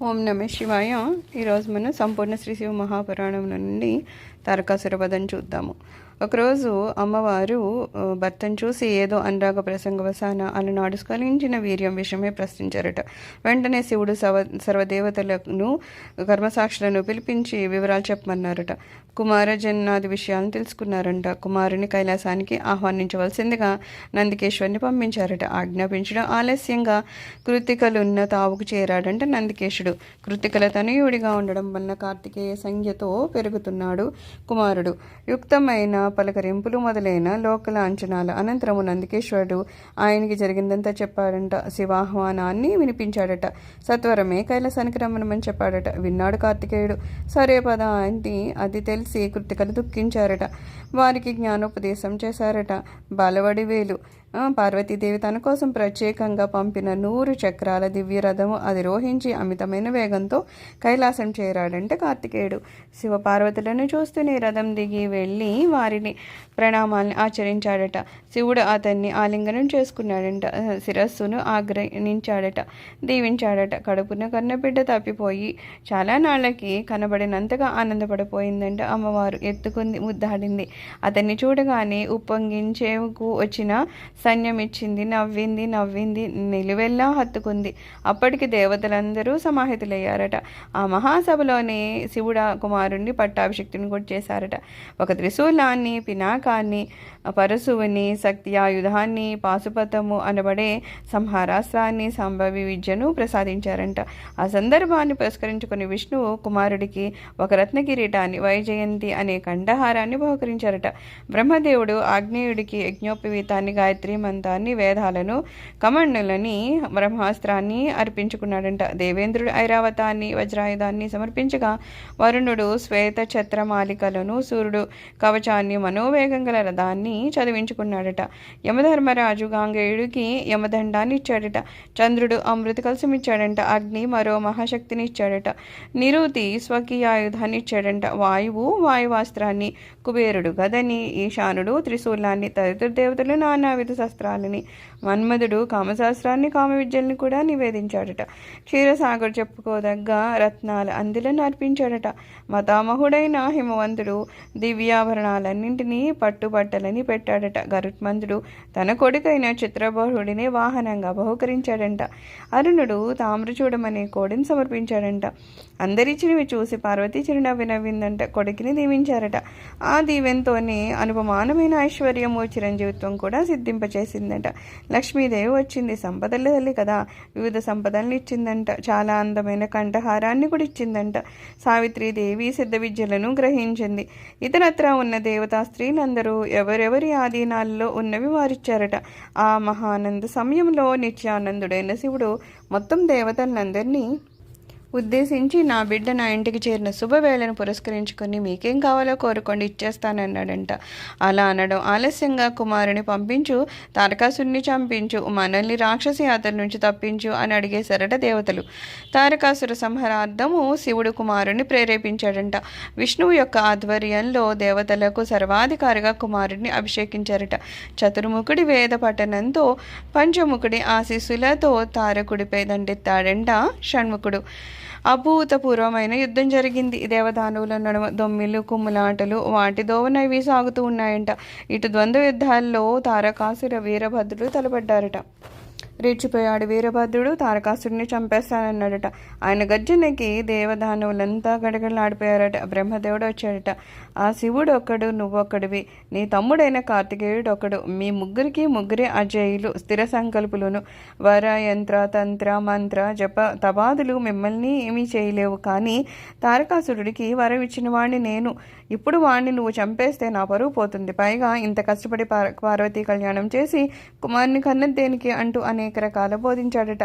ఓం నమ శివాయ. ఈరోజు మనం సంపూర్ణ శ్రీ శివ మహాపురాణం నుండి తారకాసుర వధం చూద్దాము. ఒకరోజు అమ్మవారు భర్తను చూసి ఏదో అనురాగ ప్రసంగవశాన అలనాడు స్ఖలించిన వీర్యం విషయమే ప్రశ్నించారట. వెంటనే శివుడు సర్వదేవతలను కర్మసాక్షులను పిలిపించి వివరాలు చెప్పమన్నారట. కుమార జన్నాది విషయాలను తెలుసుకున్నారంట. కుమారుని కైలాసానికి ఆహ్వానించవలసిందిగా నందికేశ్వరుని పంపించారట. ఆజ్ఞాపించడం ఆలస్యంగా కృతికలున్న తావుకు చేరాడంట నందికేశుడు. కృతికల తనయుడిగా ఉండడం వలన కార్తికేయ సంజ్ఞతో పెరుగుతున్నాడు కుమారుడు. యుక్తమైన పలకరింపులు మొదలైన లోకల అంచనాల అనంతరము నందికేశ్వరుడు ఆయనకి జరిగిందంతా చెప్పాడంట. శివాహ్వానాన్ని వినిపించాడట. సత్వరమే కైలాసానికి రమ్మనమని చెప్పాడట. విన్నాడు కార్తికేయుడు. సరే పద అంటే అది తెలిసి కృతికలు దుఃఖించారట. వారికి జ్ఞానోపదేశం చేశారట. బాలవడి వేలు పార్వతీదేవి తన కోసం ప్రత్యేకంగా పంపిన 100 చక్రాల దివ్య రథము అధిరోహించి అమితమైన వేగంతో కైలాసం చేరాడంటే కార్తికేయుడు. శివపార్వతులను చూస్తూనే రథం దిగి వెళ్ళి వారిని ప్రణామాల్ని ఆచరించాడట. శివుడు అతన్ని ఆలింగనం చేసుకున్నాడంట. శిరస్సును ఆగ్రహించాడట. దీవించాడట. కడుపున కన్నబిడ్డ తప్పిపోయి చాలా నాళ్ళకి కనబడినంతగా ఆనందపడిపోయిందంట. అమ్మవారు ఎత్తుకుంది, ముద్దాడింది. అతన్ని చూడగానే ఉప్పొంగించేకు వచ్చిన సైన్యమిచ్చింది. నవ్వింది, నిలువెల్లా హత్తుకుంది. అప్పటికి దేవతలందరూ సమాహితులయ్యారట. ఆ మహాసభలోనే శివుడ కుమారుణ్ణి పట్టాభిషిక్తుని కూడా చేశారట. ఒక త్రిశూలాన్ని, పినాకాన్ని, పరశువుని, శక్తి ఆయుధాన్ని, పాశుపతము అనబడే సంహారాస్త్రాన్ని, సంభవి విద్యను ప్రసాదించారంట. ఆ సందర్భాన్ని పురస్కరించుకుని విష్ణువు కుమారుడికి ఒక రత్న కిరీటాన్ని, వైజయంతి అనే కంఠహారాన్ని బహుకరించారట. బ్రహ్మదేవుడు ఆగ్నేయుడికి యజ్ఞోపవీతాన్ని, గాయత్రి మంతాన్ని, వేదాలను, కమండలని, బ్రహ్మాస్త్రాన్ని అర్పించుకున్నాడంట. దేవేంద్రుడు ఐరావతాన్ని, వజ్రాయుధాన్ని సమర్పించగా వరుణుడు శ్వేత ఛత్రమాలికలను, సూర్యుడు కవచాన్ని, మనోవేగం గల రథాన్ని చదివించుకున్నాడట. యమధర్మరాజు గాంగేయుడికి యమదండాన్ని ఇచ్చాడట. చంద్రుడు అమృత కలసమిచ్చాడంట. అగ్ని మరో మహాశక్తిని ఇచ్చాడట. నిరుతి స్వకీయాయుధాన్ని ఇచ్చాడంట. వాయువు వాయువాస్త్రాన్ని, కుబేరుడు గదని, ఈశానుడు త్రిశూలాన్ని, తదితర దేవతలు నానావిధ శస్త్రాలని, మన్మధుడు కామశాస్త్రాన్ని, కామ విద్యల్ని కూడా నివేదించాడట. క్షీరసాగర్ చెప్పుకోదగ్గ రత్నాల అందిలను అర్పించాడట. మతామహుడైన హిమవంతుడు దివ్యాభరణాలన్నింటినీ పట్టుబట్టలని పెట్టాడట. గరుత్మంతుడు తన కొడుకైన చిత్రబహుడిని వాహనంగా బహుకరించాడంట. అరుణుడు తామ్రచూడమనే కోడిని సమర్పించాడంట. అందరిచ్చినవి చూసి పార్వతీ చిరునవ్వి నవ్విందంట. కొడుకుని దీవించారట. ఆ దీవెంతోనే అనుపమానమైన ఐశ్వర్యము, చిరంజీవిత్వం కూడా సిద్ధింపచేసిందట. లక్ష్మీదేవి వచ్చింది. సంపదల తల్లి కదా, వివిధ సంపదల్ని ఇచ్చిందంట. చాలా అందమైన కంఠహారాన్ని కూడా ఇచ్చిందంట. సావిత్రీదేవి సిద్ధ విద్యలను గ్రహించింది. ఇతరత్రా ఉన్న దేవతా స్త్రీలందరూ ఎవరెవరి ఆధీనాల్లో ఉన్నవి వారిచ్చారట. ఆ మహానంద సమయంలో నిత్యానందుడైన శివుడు మొత్తం దేవతలందరినీ ఉద్దేశించి, నా బిడ్డ నా ఇంటికి చేరిన శుభవేళను పురస్కరించుకొని మీకేం కావాలో కోరుకోండి, ఇచ్చేస్తానన్నాడంట. అలా అనడం ఆలస్యంగా కుమారుని పంపించు, తారకాసురుని చంపించు, మనల్ని రాక్షసి యాత్ర నుంచి తప్పించు అని అడిగేశారట దేవతలు. తారకాసుర సంహారార్థము శివుడు కుమారుని ప్రేరేపించాడంట. విష్ణువు యొక్క ఆధ్వర్యంలో దేవతలకు సర్వాధికారిగా కుమారుడిని అభిషేకించారట. చతుర్ముఖుడి వేద పఠనంతో, పంచముఖుడి ఆశీస్సులతో తారకుడిపై దండెత్తాడంట షణ్ముఖుడు. అభూతపూర్వమైన యుద్ధం జరిగింది. దేవదానవుల నడుమ దొమ్మిలు, కుమ్ములాటలు వాటి దోవనవి సాగుతూ ఉన్నాయంట. ఇటు ద్వంద్వ యుద్ధాల్లో తారకాసుర వీరభద్రుడు తలపడ్డారట. రెచ్చిపోయాడు వీరభద్రుడు. తారకాసుడిని చంపేస్తానన్నాడట. ఆయన గర్జనకి దేవదానవులంతా గడగడలాడిపోయారట. బ్రహ్మదేవుడు వచ్చాడట. ఆ శివుడు ఒక్కడు, నువ్వొక్కడివి, నీ తమ్ముడైన కార్తికేయుడు ఒకడు. మీ ముగ్గురే అజేయులు, స్థిర సంకల్పులను. వర, యంత్ర, తంత్ర, మంత్ర, జప తపాదులు మిమ్మల్ని ఏమీ చేయలేవు. కానీ తారకాసురుడికి వరం ఇచ్చిన వాడిని నేను. ఇప్పుడు వాడిని నువ్వు చంపేస్తే నా పరువు పోతుంది. పైగా ఇంత కష్టపడి పార్వతీ కళ్యాణం చేసి కుమారుని కన్నది దేనికి అంటూ అనేక రకాల బోధించాడట.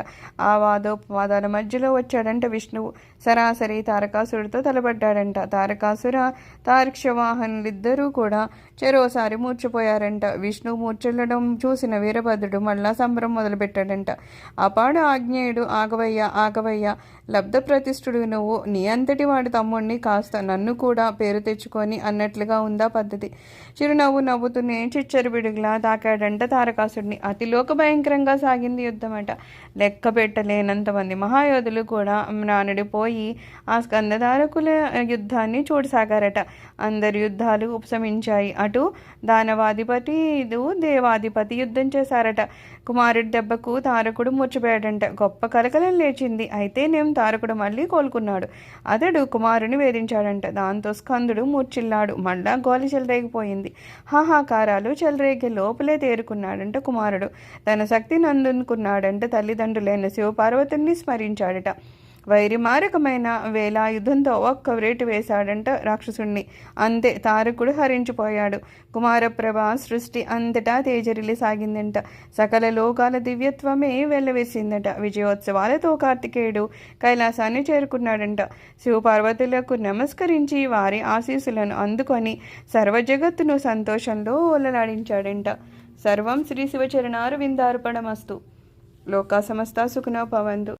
ఆ వాదోపవాదాల మధ్యలో వచ్చాడంట విష్ణువు. సరాసరి తారకాసురుడితో తలపడ్డాడంట. తారకాసుర తార్క్షవాహనులిద్దరూ కూడా చెరోసారి మూర్చిపోయారంట. విష్ణువు మూర్చెల్లడం చూసిన వీరభద్రుడు మళ్ళా సంబరం మొదలుపెట్టాడంట. అపాడు ఆగ్నేయుడు, ఆగవయ్య, లబ్ధ ప్రతిష్ఠుడు నువ్వు, నీ అంతటి వాడి తమ్ముడిని కాస్త నన్ను కూడా పేరు తెచ్చుకొని అన్నట్లుగా ఉందా పద్ధతి. చిరునవ్వు నవ్వుతూనే చిచ్చరిబిడుగులా తాకాడంట తారకాసుడిని. అతిలోక భయంకరంగా సాగింది సాగింది యుద్ధం అట. లెక్క పెట్టలేనంతమంది మహాయోధులు కూడా నానుడిపోయి ఆ స్కందధారకుల యుద్ధాన్ని చూడసాగారట. అందరి యుద్ధాలు ఉపశమించాయి. అటు దానవాధిపతి ఇటు దేవాధిపతి యుద్ధం చేశారట. కుమారుడి దెబ్బకు తారకుడు మూర్చిపోయాడంట. గొప్ప కలకలం లేచింది. అయితేనేం తారకుడు మళ్ళీ కోలుకున్నాడు. అతడు కుమారుని వేధించాడంట. దాంతో స్కందుడు మూర్చిల్లాడు. మళ్ళా గోలి చెలరేగిపోయింది. హాహాకారాలు చెలరేగే లోపలే తేరుకున్నాడంట కుమారుడు. తన శక్తిని అందుకున్నాడంట. తల్లిదండ్రులైన శివపార్వతుల్ని స్మరించాడట. వైరిమారకమైన వేలాయుధంతో ఒక్క వేటు వేశాడంట రాక్షసుణ్ణి. అంతే, తారకుడు హరించిపోయాడు. కుమారప్రభ సృష్టి అంతటా తేజరిల్లి సాగిందంట. సకల లోకాల దివ్యత్వమే వెల్లవేసిందట. విజయోత్సవాలతో కార్తికేయుడు కైలాసాన్ని చేరుకున్నాడంట. శివపార్వతులకు నమస్కరించి వారి ఆశీస్సులను అందుకొని సర్వజగత్తును సంతోషంలో ఓలలాడించాడంట. సర్వం శ్రీ శివచరణారవిందార్పణమస్తు. లోకా సమస్తా సుఖినో భవంతు.